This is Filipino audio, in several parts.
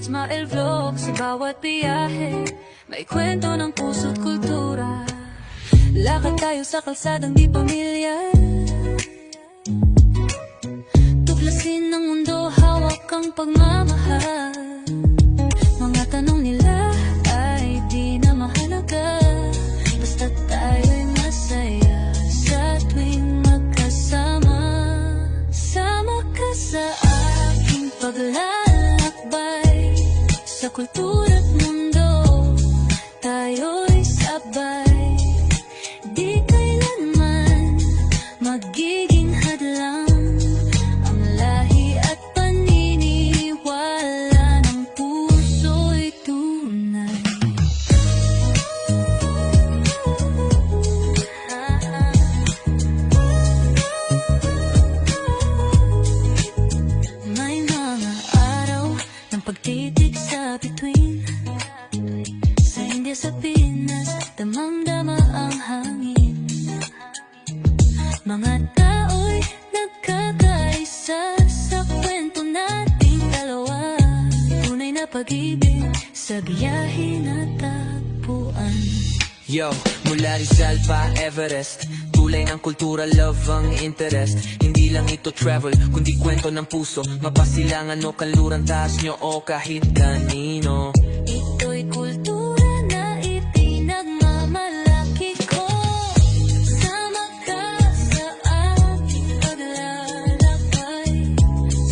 Ismael Vlog, sa bawat biyahe may kwento ng puso't kultura. Lakad tayo sa kalsadang di pamilya, tuklasin ng mundo, hawak ang pagmamahal. Mga tanong nila ay di na mahalaga, basta tayo'y masaya sa tuwing magkasama. Sama ka sa aking paglalakbay, sa kultura't mundo tayo'y sabay. Di kailanman magiging hadlang ang lahi at paniniwala ng puso'y tunay. May mga araw ng pagtitig sa bituin, sa India, sa Pinas, damang-dama ang hangin. Mga tao'y nagkakaisa sa kwento nating dalawa, tunay na pag-ibig sa biyahe na tagpuan. Yo, mula Rizal pa Everest, tulay ng kultura, love ang interest. Hindi lang ito travel, kundi kwento ng puso, mapasilangan o kanluran, taas nyo o kahit kanino. Ito'y kultura na ipinagmamalaki ko. Sama ka sa aking paglalakbay,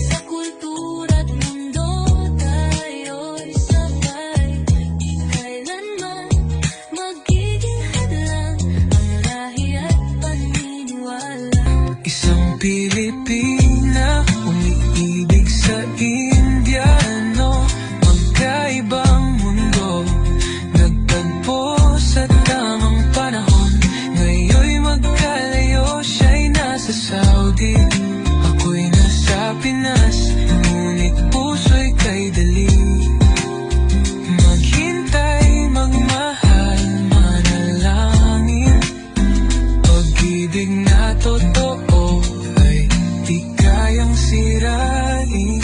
sa kultura't mundo tayo'y sabay. Di kailanman magiging hadlang ang lahi at paniniwala. Isang Pilipina, umiibig sa Indiano, magkaibang mundo, nagtagpo sa tamang panahon. Ngayon'y magkalayo, siya'y nasa Saudi, ako'y nasa Pinas, ngunit puso'y kay Dali. Maghintay, magmahal, manalangin, pag-ibig na totoo ay di kayang sirain.